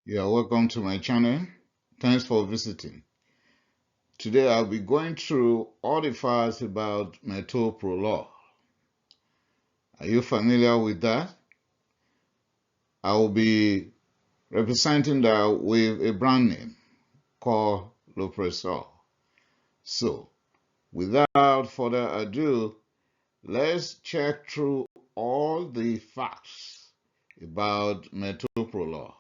You are welcome to my channel. Thanks for visiting. Today I'll be going through all the facts about metoprolol. Are you familiar with that? I will be representing that with a brand name called Lopresol. So, without further ado, let's check through all the facts about metoprolol.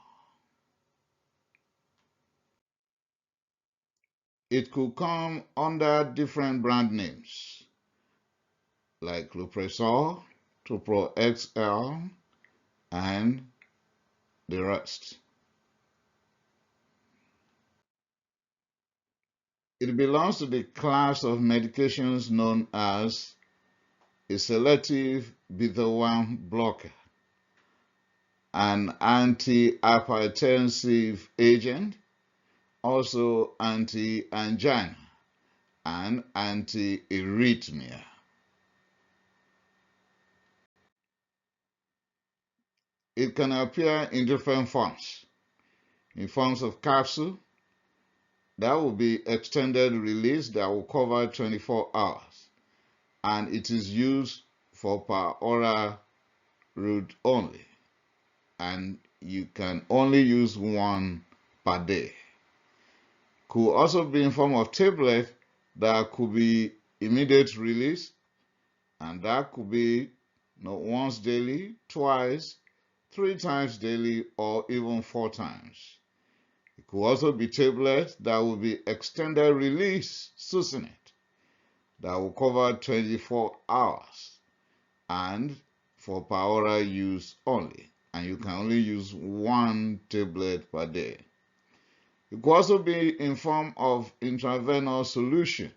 It could come under different brand names like Lopresol, Topro XL, and the rest. It belongs to the class of medications known as a selective beta-1 blocker, an antihypertensive agent, also anti-angina, and anti-arrhythmia. It can appear in different forms. In forms of capsule, that will be extended release that will cover 24 hours. And it is used for per oral route only, and you can only use one per day. Could also be in form of tablet that could be immediate release, and that could be once daily, twice, 3 times daily, or even 4 times. It could also be tablet that will be extended release succinate that will cover 24 hours and for per oral use only, and you can only use one tablet per day. It could also be in form of intravenous solution.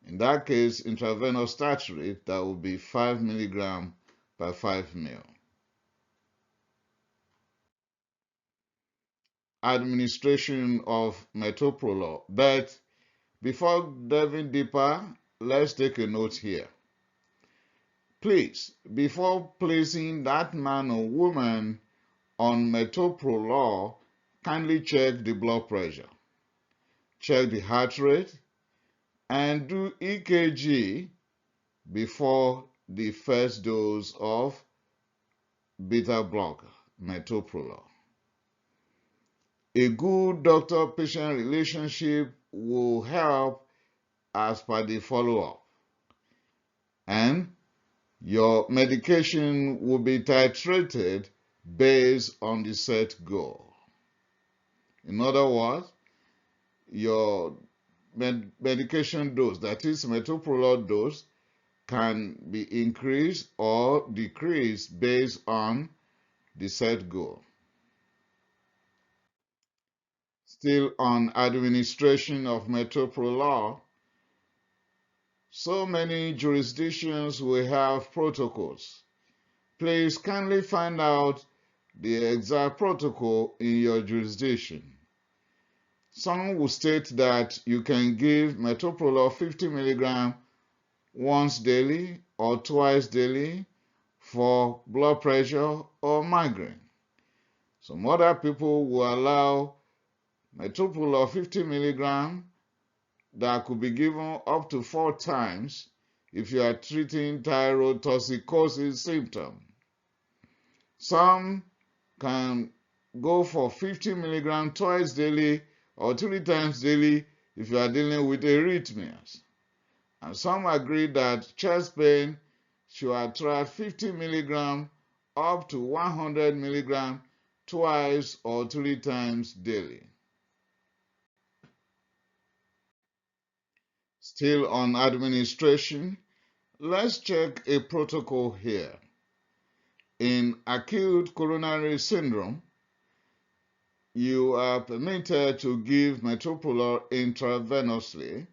In that case, intravenous tartrate that will be 5 mg per 5 ml. Administration of metoprolol. But before delving deeper, let's take a note here. Please, before placing that man or woman on metoprolol, kindly check the blood pressure, check the heart rate, and do EKG before the first dose of beta blocker, metoprolol. A good doctor-patient relationship will help as per the follow-up, and your medication will be titrated based on the set goal. In other words, your medication dose, that is metoprolol dose, can be increased or decreased based on the set goal. Still on administration of metoprolol, so many jurisdictions will have protocols. Please kindly find out the exact protocol in your jurisdiction. Some will state that you can give metoprolol 50 mg once daily or twice daily for blood pressure or migraine. Some other people will allow metoprolol 50 mg that could be given up to 4 times if you are treating thyrotoxicosis symptom. Some can go for 50 mg twice daily or 3 times daily if you are dealing with arrhythmias. And some agree that chest pain should attract 50 mg up to 100 mg twice or 3 times daily. Still on administration, let's check a protocol here. In acute coronary syndrome, you are permitted to give metoprolol intravenously,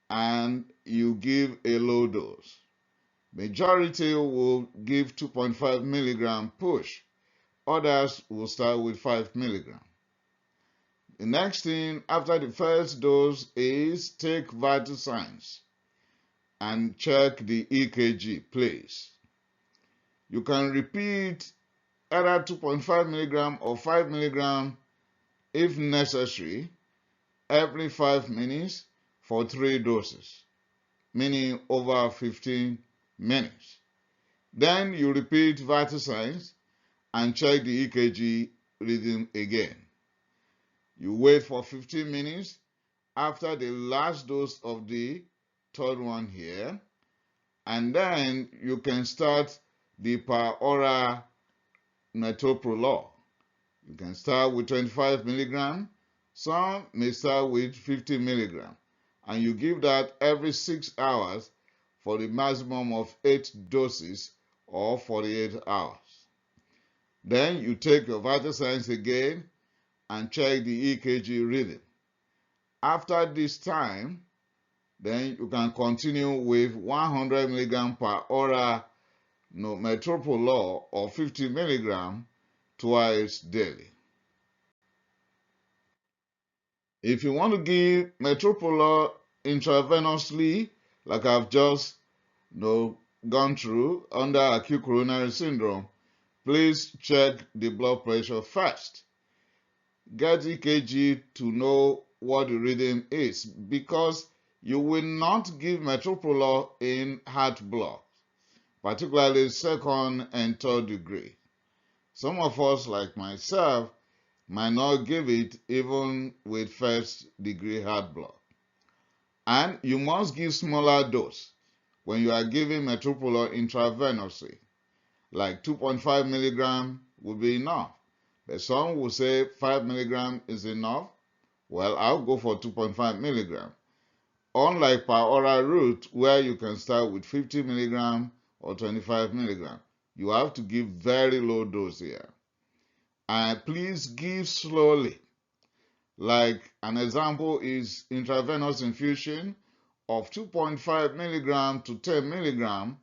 and you give a low dose. Majority will give 2.5 mg push. Others will start with 5 mg. The next thing after the first dose is take vital signs and check the EKG, please. You can repeat either 2.5 milligram or 5 milligram if necessary every 5 minutes for 3 doses, meaning over 15 minutes. Then you repeat vital signs and check the EKG reading again. You wait for 15 minutes after the last dose of the third one here, and then you can start the per oral metoprolol. You can start with 25 milligram. Some may start with 50 milligram, and you give that every 6 hours for the maximum of 8 doses or 48 hours. Then you take your vital signs again and check the EKG reading. After this time, then you can continue with 100 milligram per oral metoprolol or 50 milligram twice daily. If you want to give metoprolol intravenously, like I've just gone through under acute coronary syndrome, please check the blood pressure first. Get EKG to know what the reading is, because you will not give metoprolol in heart block, particularly second and third degree. Some of us, like myself, might not give it even with first degree heart block. And you must give smaller dose when you are giving metoprolol intravenously, like 2.5 milligram will be enough. But some will say 5 milligram is enough. Well, I'll go for 2.5 milligram. Unlike per oral route, where you can start with 50 milligram or 25 milligram, you have to give very low dose here. And please give slowly. Like an example is intravenous infusion of 2.5 milligram to 10 milligram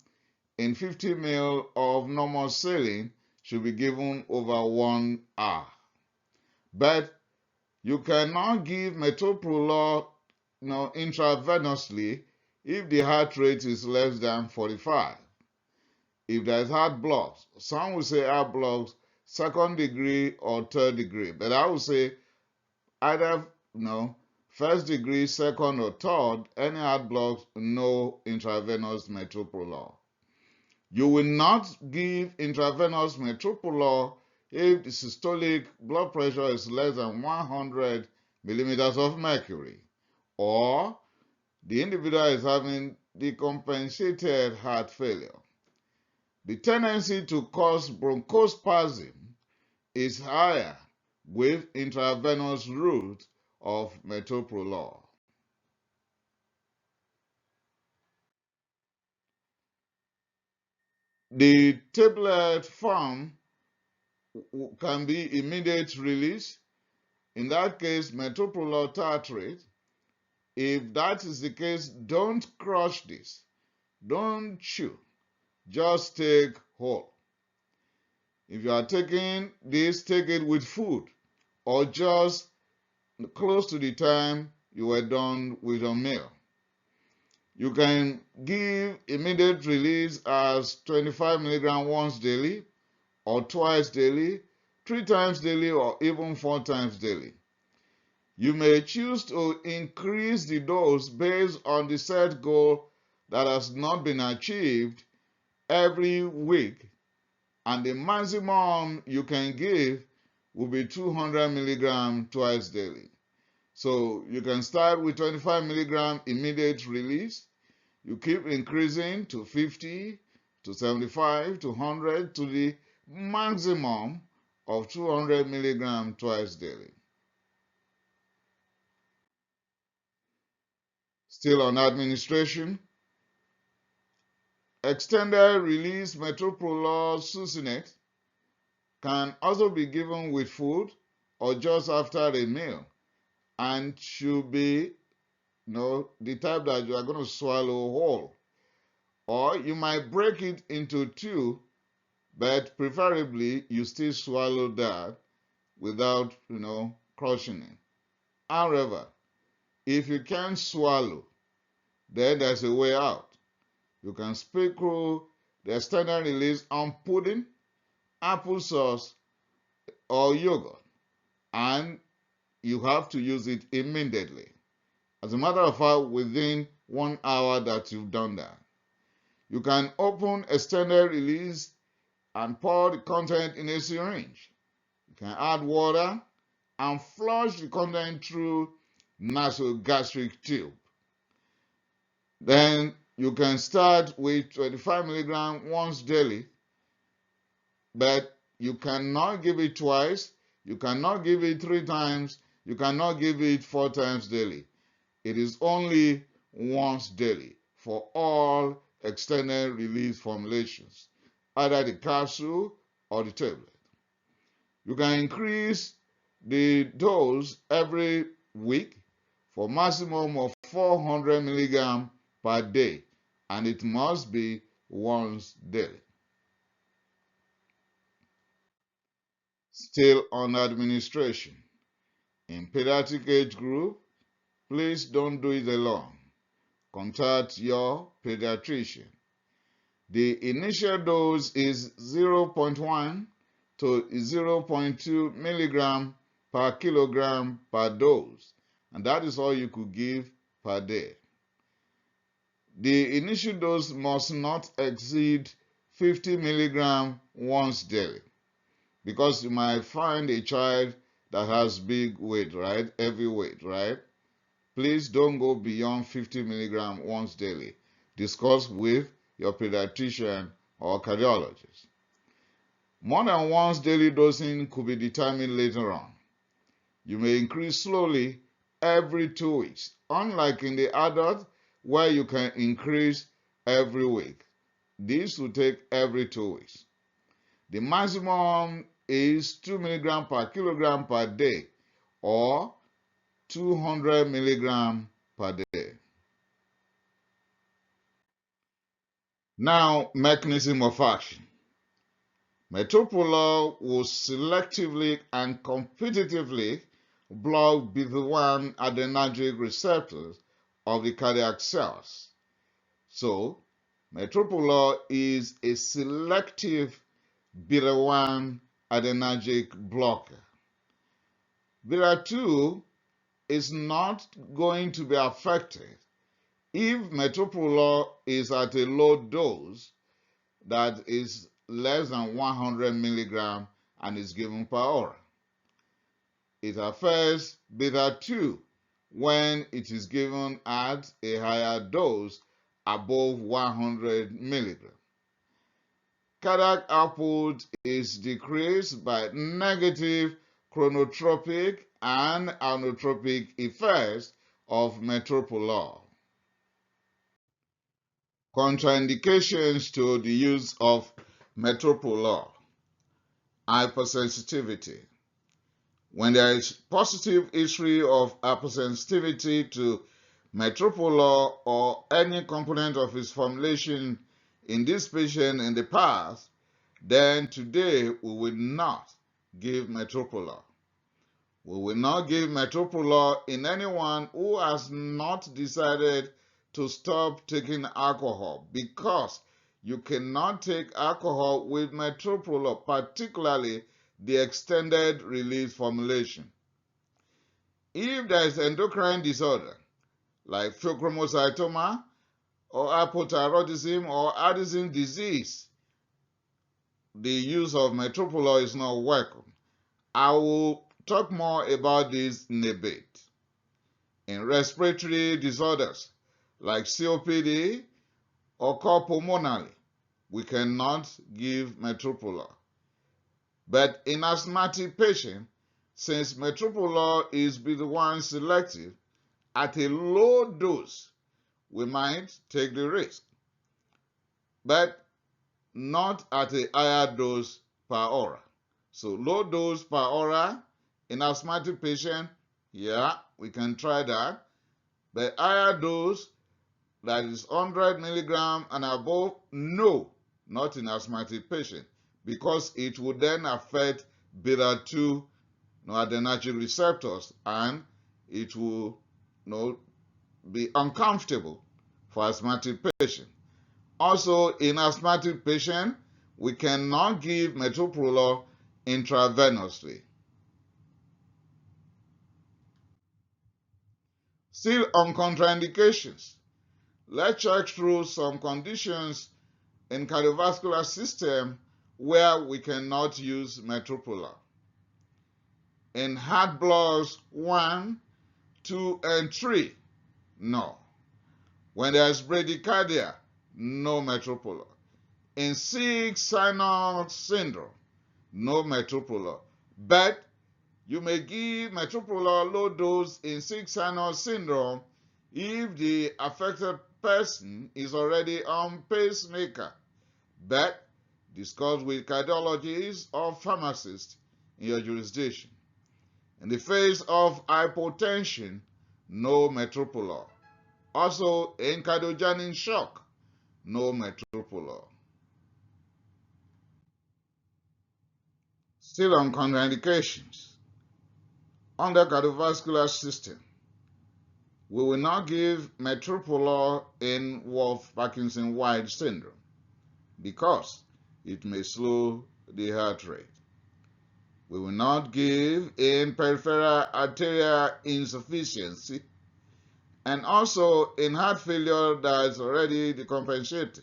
in 50 ml of normal saline should be given over 1 hour. But you cannot give metoprolol intravenously if the heart rate is less than 45. If there's heart blocks, some will say heart blocks second degree or third degree, but I would say either first degree, second or third, any heart blocks, no intravenous metoprolol. You will not give intravenous metoprolol if the systolic blood pressure is less than 100 millimeters of mercury, or the individual is having decompensated heart failure. The tendency to cause bronchospasm is higher with intravenous route of metoprolol. The tablet form can be immediate release. In that case, metoprolol tartrate. If that is the case, don't crush this. Don't chew. Just take whole. If you are taking this, take it with food or just close to the time you were done with your meal. You can give immediate release as 25 milligram once daily or twice daily, 3 times daily, or even 4 times daily. You may choose to increase the dose based on the set goal that has not been achieved every week, and the maximum you can give will be 200 milligram twice daily. So you can start with 25 milligram immediate release. You keep increasing to 50, to 75, to 100, to the maximum of 200 milligram twice daily. Still on administration, extended release metoprolol succinate can also be given with food or just after a meal, and should be the type that you are going to swallow whole. Or you might break it into 2, but preferably you still swallow that without crushing it. However, if you can't swallow, then there's a way out. You can sprinkle the extended release on pudding applesauce or yogurt, and you have to use it immediately. As a matter of fact, within 1 hour that you've done that. You can open extended release and pour the content in a syringe. You can add water and flush the content through nasogastric tube. Then you can start with 25 milligram once daily, but you cannot give it twice, you cannot give it 3 times, you cannot give it 4 times daily. It is only once daily for all extended release formulations, either the capsule or the tablet. You can increase the dose every week for maximum of 400 milligrams per day, and it must be once daily. Still on administration. In pediatric age group, please don't do it alone. Contact your pediatrician. The initial dose is 0.1 to 0.2 milligram per kilogram per dose, and that is all you could give per day. The initial dose must not exceed 50 milligram once daily, because you might find a child that has big weight, right? Heavy weight, right? Please don't go beyond 50 milligram once daily. Discuss with your pediatrician or cardiologist. More than once daily dosing could be determined later on. You may increase slowly every 2 weeks, unlike in the adult where you can increase every week. This will take every 2 weeks. The maximum is 2 milligram per kilogram per day, or 200 milligram per day. Now, mechanism of action. Metoprolol will selectively and competitively block beta-1 adrenergic receptors of the cardiac cells. So, metoprolol is a selective beta-1 adrenergic blocker. Beta-2 is not going to be affected if metoprolol is at a low dose that is less than 100 milligrams and is given per hour. It affects beta-2 when it is given at a higher dose above 100 milligrams. Cardiac output is decreased by negative chronotropic and inotropic effects of metoprolol. Contraindications to the use of metoprolol. Hypersensitivity. When there is positive history of hypersensitivity to metoprolol or any component of its formulation in this patient in the past, then today we will not give metoprolol. We will not give metoprolol in anyone who has not decided to stop taking alcohol, because you cannot take alcohol with metoprolol, particularly the extended release formulation. If there is endocrine disorder like pheochromocytoma or hypothyroidism or Addison disease, the use of metoprolol is not welcome. I will talk more about this in a bit. In respiratory disorders like COPD or pulmonary, we cannot give metoprolol. But in asthmatic patients, since metoprolol is beta-1 selective, at a low dose, we might take the risk, but not at a higher dose per hour. So low dose per hour in asthmatic patient, yeah, we can try that. But higher dose, that is 100 milligram and above, no, not in asthmatic patient, because it would then affect beta-2 adrenergic receptors, and it will be uncomfortable for asthmatic patient. Also, in asthmatic patient, we cannot give metoprolol intravenously. Still on contraindications, let's check through some conditions in cardiovascular system where we cannot use metoprolol. In heart blocks 1, 2, and 3, no. When there's bradycardia, no metoprolol. In sick sinus syndrome, no metoprolol. But you may give metoprolol low dose in sick sinus syndrome if the affected person is already on pacemaker. But discuss with cardiologists or pharmacists in your jurisdiction. In the face of hypotension, no metoprolol. Also, in cardiogenic shock, no metoprolol. Still on contraindications. Under cardiovascular system, we will not give metoprolol in Wolff-Parkinson-White syndrome because it may slow the heart rate. We will not give in peripheral arterial insufficiency and also in heart failure that is already decompensated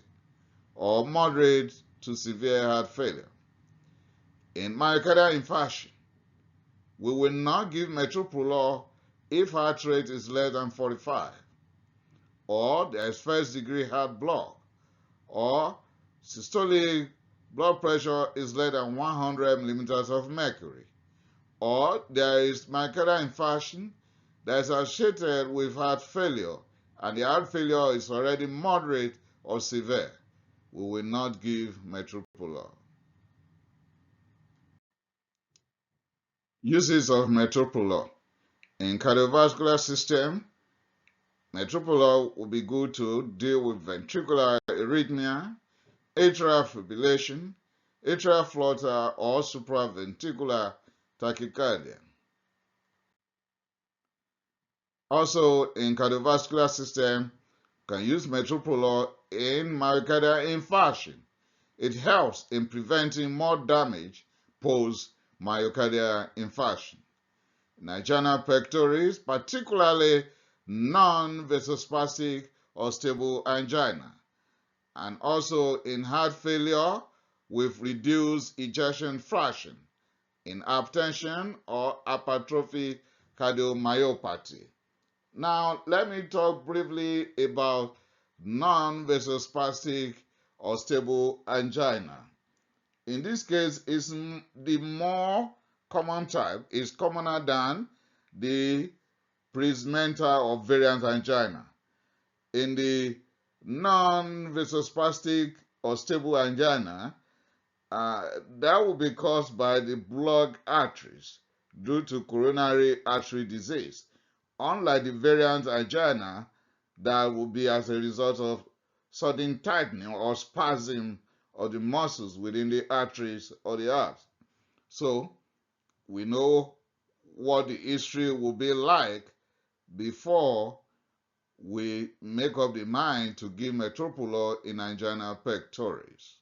or moderate to severe heart failure. In myocardial infarction, we will not give metoprolol if heart rate is less than 45, or there is first-degree heart block, or systolic blood pressure is less than 100 millimeters of mercury, or there is myocardial infarction that is associated with heart failure, and the heart failure is already moderate or severe. We will not give metoprolol. Uses of metoprolol. In cardiovascular system, metoprolol will be good to deal with ventricular arrhythmia, atrial fibrillation, atrial flutter, or supraventricular tachycardia. Also, in cardiovascular system, can use metoprolol in myocardial infarction. It helps in preventing more damage post-myocardial infarction. In angina pectoris, particularly non-vasospastic or stable angina, and also in heart failure with reduced ejection fraction, in hypertension or hypertrophic cardiomyopathy. Now, let me talk briefly about non-vasospastic or stable angina. In this case, it's the more common type, is commoner than the presmental or variant angina. In the non-vasospastic or stable angina, that will be caused by the blocked arteries due to coronary artery disease, unlike the variant angina that will be as a result of sudden tightening or spasm of the muscles within the arteries or the heart. So, we know what the history will be like before we make up the mind to give metoprolol in angina pectoris.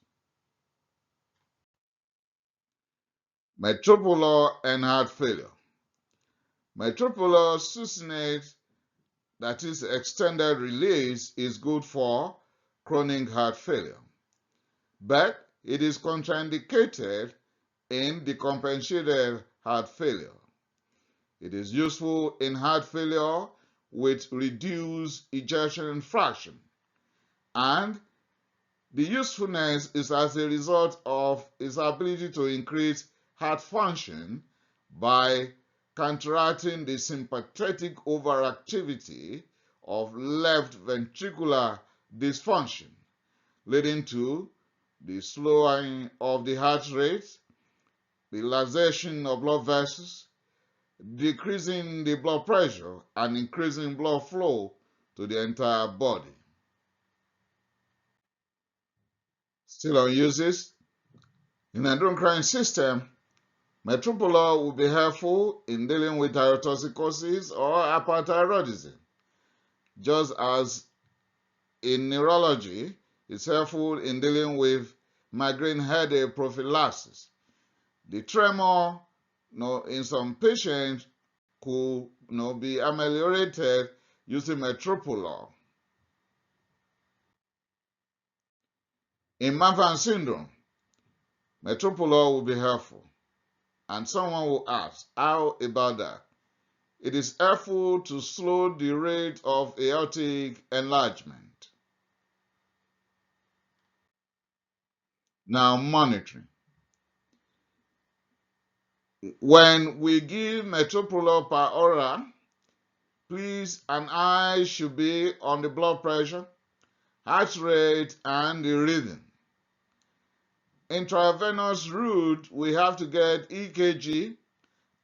Metoprolol and heart failure. Metoprolol succinate, that is extended release, is good for chronic heart failure, but it is contraindicated in decompensated heart failure. It is useful in heart failure with reduced ejection fraction, and the usefulness is as a result of its ability to increase heart function by counteracting the sympathetic overactivity of left ventricular dysfunction, leading to the slowing of the heart rate, the relaxation of blood vessels, decreasing the blood pressure, and increasing blood flow to the entire body. Still on uses. In the endocrine system, metoprolol will be helpful in dealing with thyrotoxicosis or hyperthyroidism. Just as in neurology, it's helpful in dealing with migraine headache prophylaxis. The tremor, in some patients could, be ameliorated using metoprolol. In Marfan syndrome, metoprolol will be helpful. And someone will ask, how about that? It is helpful to slow the rate of aortic enlargement. Now, monitoring. When we give metoprolol per oral, please an eye should be on the blood pressure, heart rate, and the rhythm. Intravenous route, we have to get EKG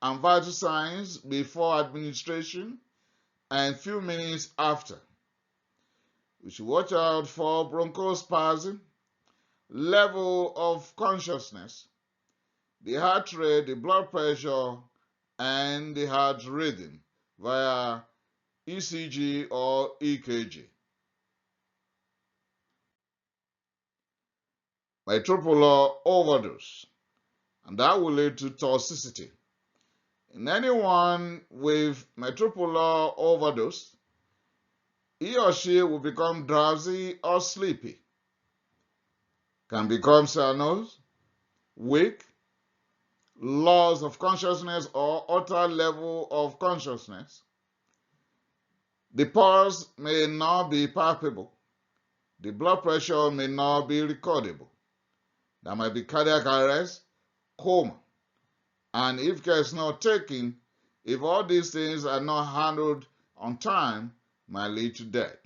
and vital signs before administration and few minutes after. We should watch out for bronchospasm, level of consciousness, the heart rate, the blood pressure, and the heart rhythm via ECG or EKG. Metoprolol overdose, and that will lead to toxicity. In anyone with metoprolol overdose, he or she will become drowsy or sleepy, can become cyanosed, weak, loss of consciousness or utter level of consciousness. The pulse may not be palpable. The blood pressure may not be recordable. There might be cardiac arrest, coma. And if care is not taken, if all these things are not handled on time, might lead to death.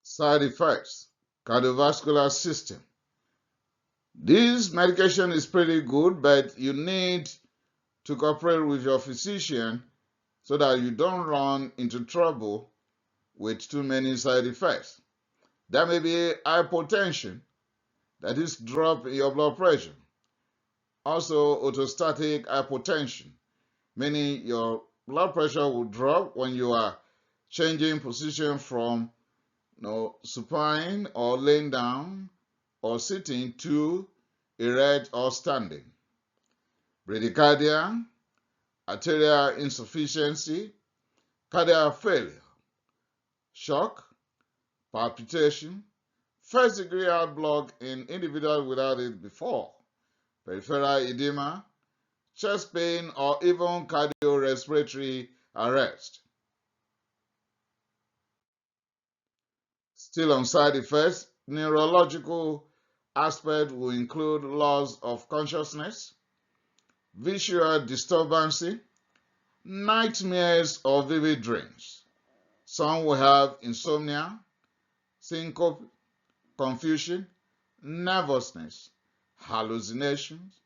Side effects, cardiovascular system. This medication is pretty good, but you need to cooperate with your physician so that you don't run into trouble with too many side effects. There may be hypotension, that is drop in your blood pressure. Also orthostatic hypotension, meaning your blood pressure will drop when you are changing position from supine or laying down or sitting to erect or standing. Bradycardia, arterial insufficiency, cardiac failure, shock, palpitation, first-degree heart block in individuals without it before, peripheral edema, chest pain, or even cardiorespiratory arrest. Still on side effects, neurological aspect will include loss of consciousness, visual disturbance, nightmares or vivid dreams. Some will have insomnia, syncope, confusion, nervousness, hallucinations,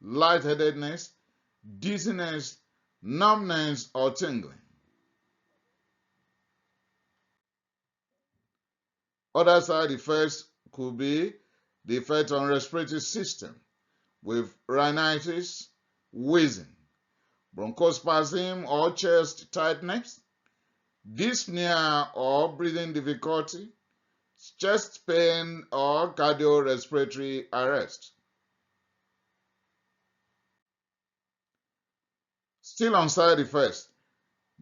lightheadedness, dizziness, numbness, or tingling. Other side effects could be the effect on respiratory system with rhinitis, wheezing, bronchospasm or chest tightness, dyspnea or breathing difficulty, chest pain or cardiorespiratory arrest. Still on side effects,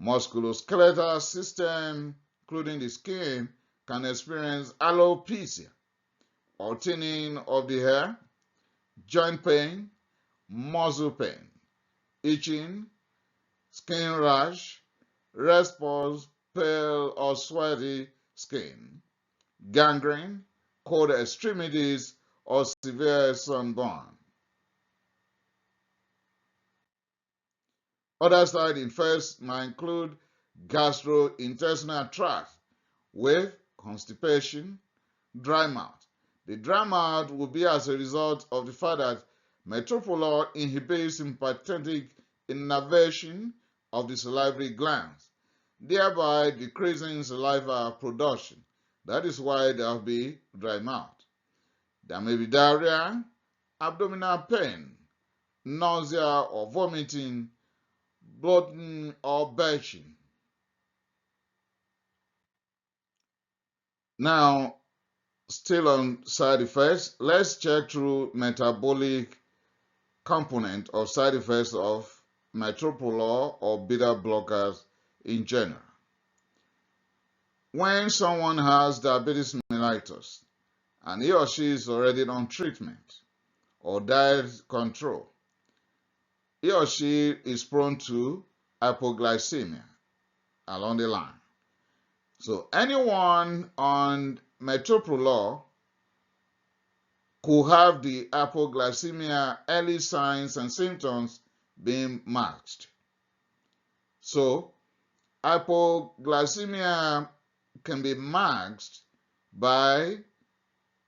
musculoskeletal system, including the skin, can experience alopecia or thinning of the hair, joint pain, muscle pain, itching, skin rash, red spots, pale or sweaty skin, gangrene, cold extremities, or severe sunburn. Other side effects might include gastrointestinal tract with constipation, dry mouth. The dry mouth will be as a result of the fact that metoprolol inhibits sympathetic innervation of the salivary glands, thereby decreasing saliva production. That is why there will be dry mouth. There may be diarrhea, abdominal pain, nausea or vomiting, bloating or belching. Now, Still on side effects, let's check through metabolic component or side effects of metoprolol or beta blockers in general. When someone has diabetes mellitus and he or she is already on treatment or diet control, he or she is prone to hypoglycemia along the line. So anyone on metoprolol could have the hypoglycemia early signs and symptoms being masked. So hypoglycemia can be masked by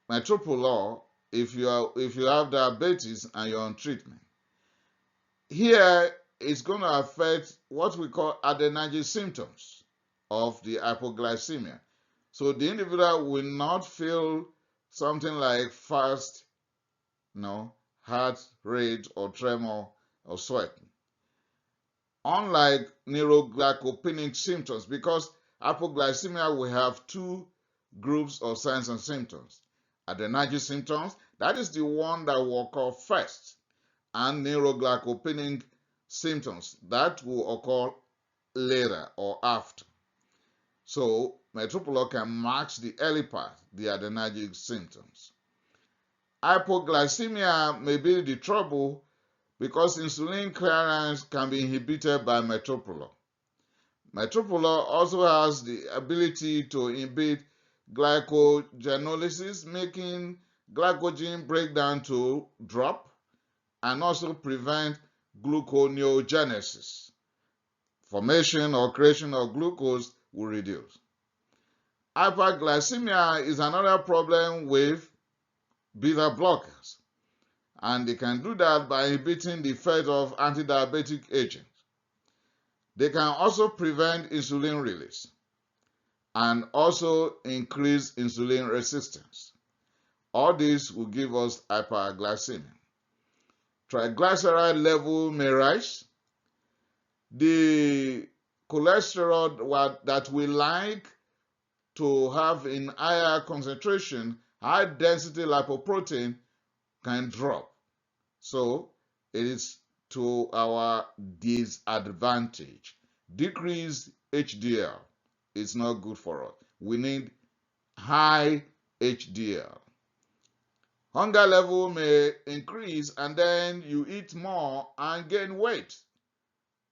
metoprolol if you have diabetes and you're on treatment. Here it's going to affect what we call adrenergic symptoms of the hypoglycemia. So the individual will not feel something like fast, heart rate or tremor or sweating. Unlike neuroglycopenic symptoms, because hypoglycemia will have two groups of signs and symptoms. Adrenergic symptoms, that is the one that will occur first, and neuroglycopenic symptoms, that will occur later or after. So metoprolol can mask the early part, the adrenergic symptoms. Hypoglycemia may be the trouble because insulin clearance can be inhibited by metoprolol. Metoprolol also has the ability to inhibit glycogenolysis, making glycogen breakdown to drop, and also prevent gluconeogenesis. Formation or creation of glucose will reduce. Hyperglycemia is another problem with beta blockers, and they can do that by inhibiting the effect of antidiabetic agents. They can also prevent insulin release and also increase insulin resistance. All this will give us hyperglycemia. Triglyceride level may rise. The cholesterol that we like to have in higher concentration, high density lipoprotein, can drop. So it is to our disadvantage. Decreased HDL is not good for us. We need high HDL. Hunger level may increase and then you eat more and gain weight.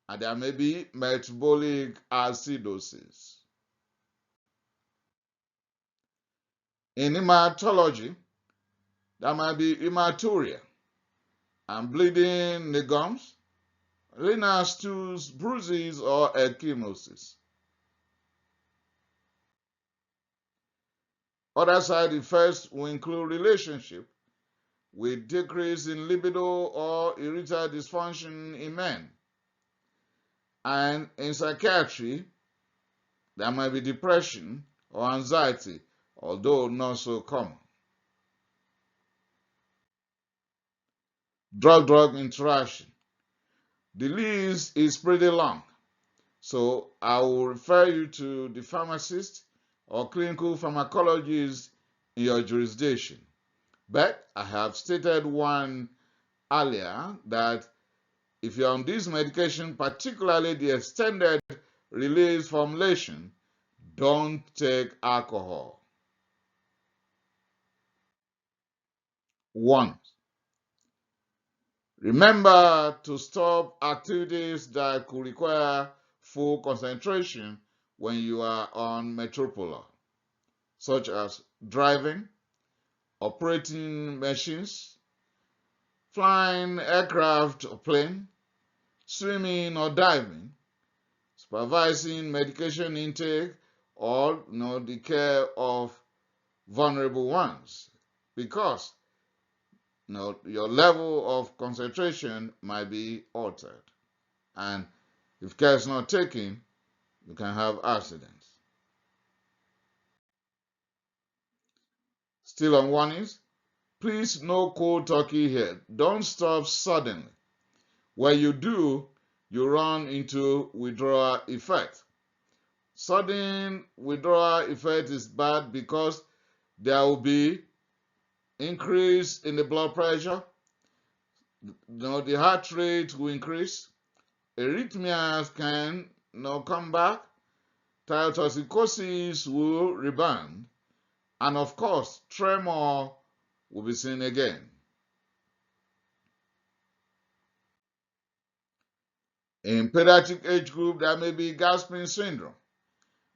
And there may be metabolic acidosis. In hematology, there might be hematuria and bleeding in the gums, renal stools, bruises, or ecchymosis. Other side effects will include relationship with decrease in libido or erectile dysfunction in men. And in psychiatry, there might be depression or anxiety, although not so common. Drug-drug interaction. The list is pretty long, so I will refer you to the pharmacist or clinical pharmacologist in your jurisdiction. But I have stated one earlier that if you're on this medication, particularly the extended release formulation, don't take alcohol. 1. Remember to stop activities that could require full concentration when you are on metoprolol, such as driving, operating machines, flying aircraft or plane, swimming or diving, supervising medication intake, or the care of vulnerable ones, because your level of concentration might be altered, and if care is not taken, you can have accidents. Still on warnings, please no cold turkey here. Don't stop suddenly. When you do, you run into withdrawal effect. Sudden withdrawal effect is bad because there will be increase in the blood pressure, the heart rate will increase, arrhythmias can come back, thyrotoxicosis will rebound, and of course, tremor will be seen again. In pediatric age group, there may be gasping syndrome,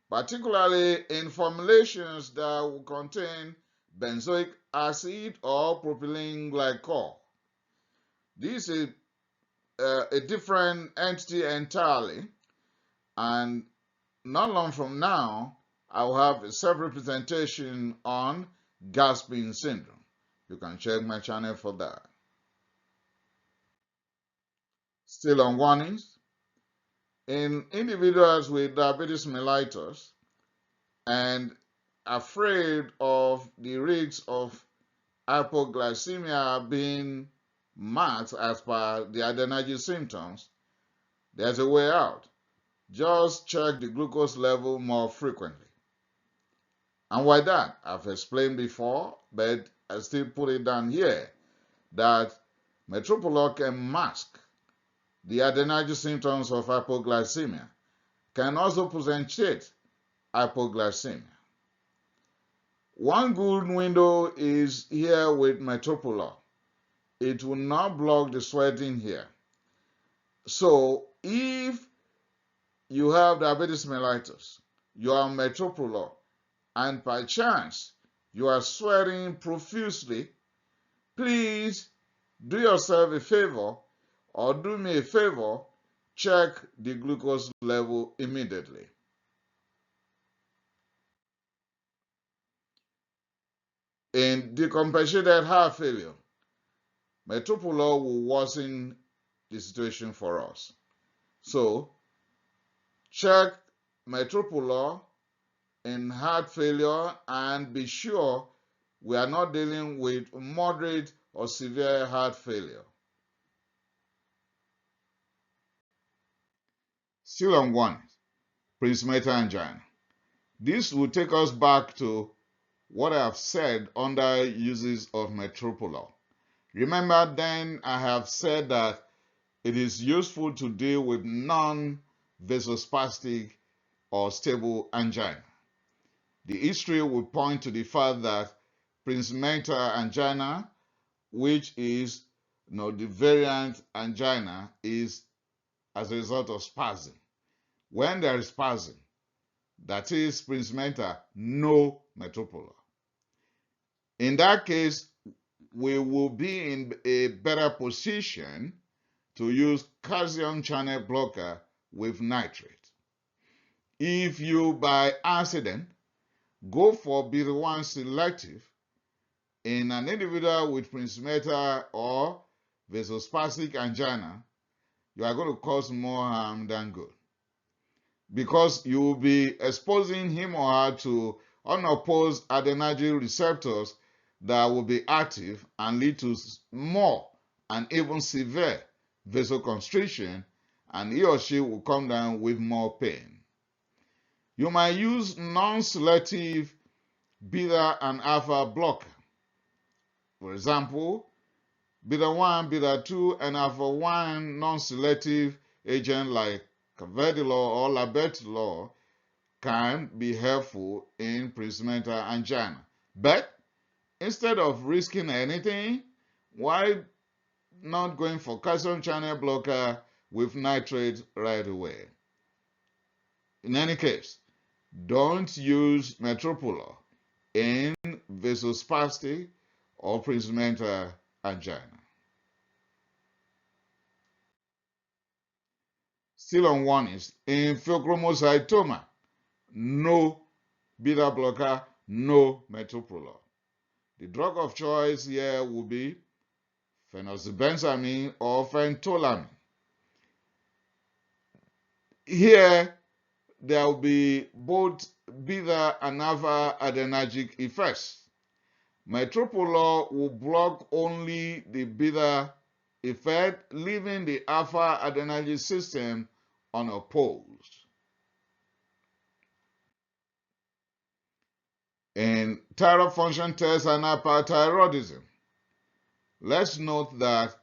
particularly in formulations that will contain benzoic acid or propylene glycol. This is a different entity entirely, and not long from now, I will have a separate presentation on gasping syndrome. You can check my channel for that. Still on warnings. In individuals with diabetes mellitus and afraid of the risks of hypoglycemia being marked as per the adenergy symptoms, there's a way out. Just check the glucose level more frequently. And why that? I've explained before, but I still put it down here, that metoprolol can mask the adenergy symptoms of hypoglycemia, can also potentiate hypoglycemia. One good window is here with metoprolol. It will not block the sweating here. So if you have diabetes mellitus, you are on metoprolol, and by chance you are sweating profusely, please do yourself a favor or do me a favor, check the glucose level immediately. In decompensated heart failure, metoprolol will worsen the situation for us. So check metoprolol in heart failure and be sure we are not dealing with moderate or severe heart failure. Still on one, Prinzmetal angina. This will take us back to what I have said under uses of metoprolol. Remember then I have said that it is useful to deal with non-vasospastic or stable angina. The history will point to the fact that Prinzmetal angina, which is the variant angina, is as a result of spasm. When there is spasm, that is Prinzmetal, no metoprolol. In that case, we will be in a better position to use calcium channel blocker with nitrate. If you by accident go for beta-1 selective in an individual with Prinzmetal or vasospastic angina, you are going to cause more harm than good, because you will be exposing him or her to unopposed adenergic receptors that will be active and lead to more and even severe vasoconstriction, and he or she will come down with more pain. You might use non-selective beta and alpha blocker. For example, beta-1, beta-2, and alpha-1 non-selective agent like carvedilol or labetalol can be helpful in Prinzmetal angina. But instead of risking anything, why not going for calcium channel blocker with nitrate right away? In any case, don't use metoprolol in vasospastic or Prinzmetal angina. Still on one is in pheochromocytoma, no beta blocker, no metoprolol. The drug of choice here will be phenoxybenzamine or phentolamine. Here, there will be both beta and alpha adenergic effects. Metoprolol will block only the beta effect, leaving the alpha adenergic system unopposed. In thyroid function tests and hyperthyroidism, let's note that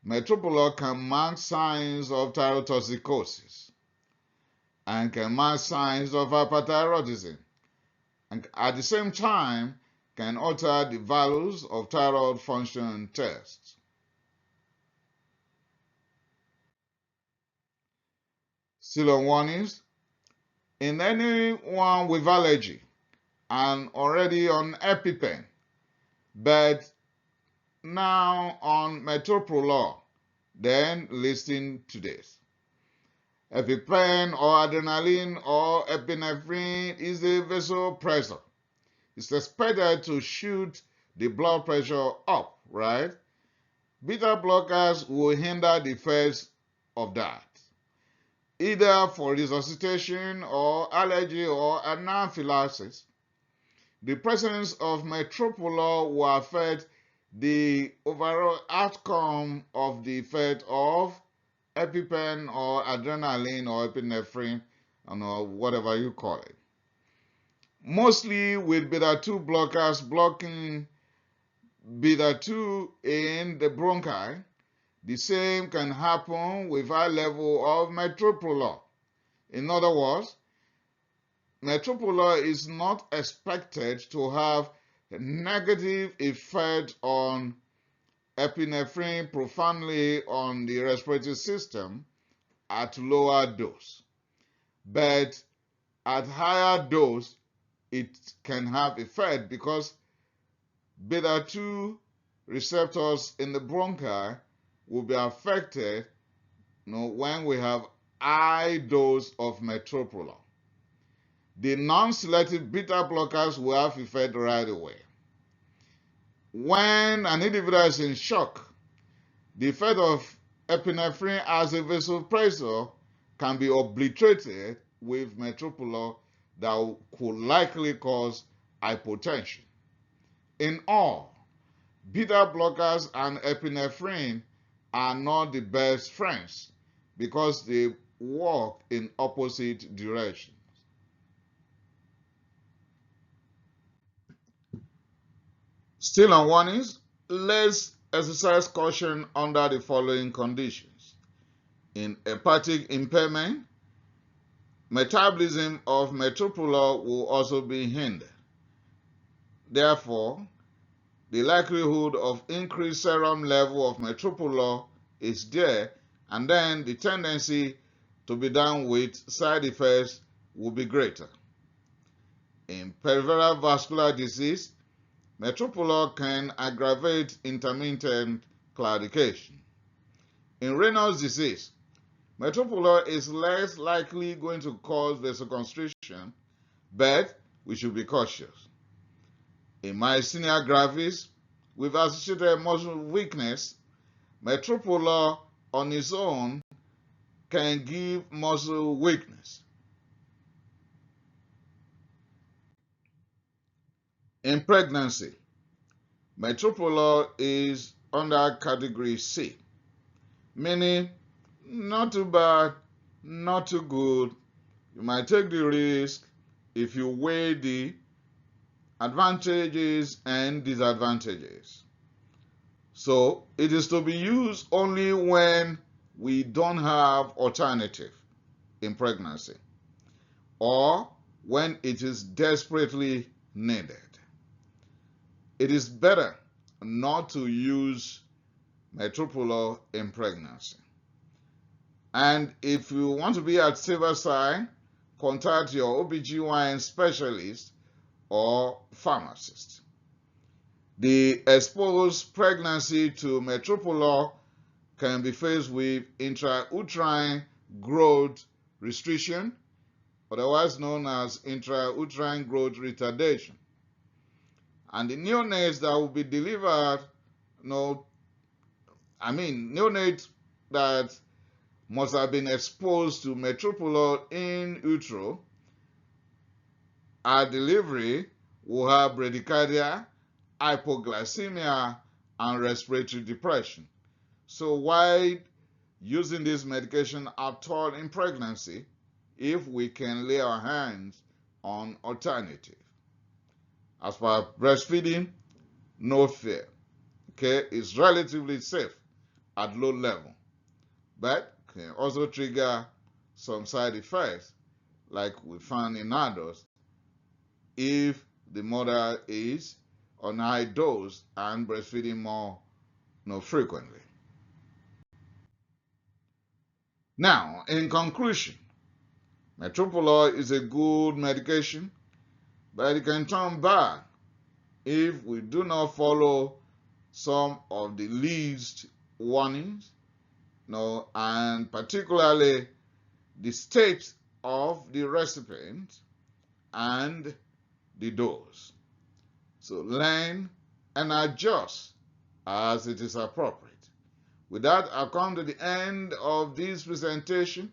metoprolol can mark signs of thyrotoxicosis and can mark signs of hyperthyroidism, and at the same time can alter the values of thyroid function tests. Still on warnings, in anyone with allergy and already on EpiPen, but now on metoprolol, then listen to this. EpiPen or adrenaline or epinephrine is a vasopressor. It's expected to shoot the blood pressure up, right? Beta blockers will hinder the effects of that, either for resuscitation or allergy or anaphylaxis. The presence of metoprolol will affect the overall outcome of the effect of EpiPen or adrenaline or epinephrine, or whatever you call it. Mostly with beta-2 blockers blocking beta-2 in the bronchi, the same can happen with high level of metoprolol. In other words, metoprolol is not expected to have a negative effect on epinephrine profoundly on the respiratory system at lower dose. But at higher dose, it can have effect because beta-2 receptors in the bronchi will be affected, when we have high dose of metoprolol. The non-selective beta blockers will have effect right away. When an individual is in shock, the effect of epinephrine as a vasopressor can be obliterated with metoprolol that could likely cause hypotension. In all, beta blockers and epinephrine are not the best friends because they work in opposite directions. Still on warnings, let's exercise caution under the following conditions. In hepatic impairment, metabolism of metoprolol will also be hindered. Therefore, the likelihood of increased serum level of metoprolol is there, and then the tendency to be down with side effects will be greater. In peripheral vascular disease, metoprolol can aggravate intermittent claudication. In renal disease, metoprolol is less likely going to cause vasoconstriction, but we should be cautious. In myasthenia gravis, with associated muscle weakness, metoprolol on its own can give muscle weakness. In pregnancy, metoprolol is under category C, meaning not too bad, not too good. You might take the risk if you weigh the advantages and disadvantages. So it is to be used only when we don't have alternative in pregnancy or when it is desperately needed. It is better not to use metoprolol in pregnancy. And if you want to be at safer side, contact your OBGYN specialist or pharmacist. The exposed pregnancy to metoprolol can be faced with intrauterine growth restriction, otherwise known as intrauterine growth retardation. And the neonates that will be delivered, neonates that must have been exposed to metoprolol in utero at delivery will have bradycardia, hypoglycemia, and respiratory depression. So why using this medication at all in pregnancy if we can lay our hands on alternative? As per breastfeeding, no fear. Okay, it's relatively safe at low level, but can also trigger some side effects like we found in adults if the mother is on high dose and breastfeeding more frequently. Now, in conclusion, metoprolol is a good medication, but it can turn bad if we do not follow some of the least warnings, and particularly the state of the recipient and the dose. So learn and adjust as it is appropriate. With that, I've come to the end of this presentation.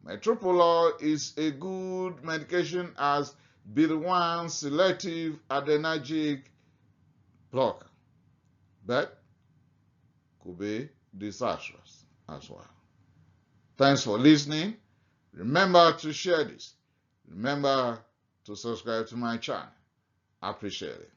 Metoprolol is a good medication as beta-1 selective adrenergic blocker, but could be disastrous as well. Thanks for listening. Remember to share this. Remember to subscribe to my channel. I appreciate it.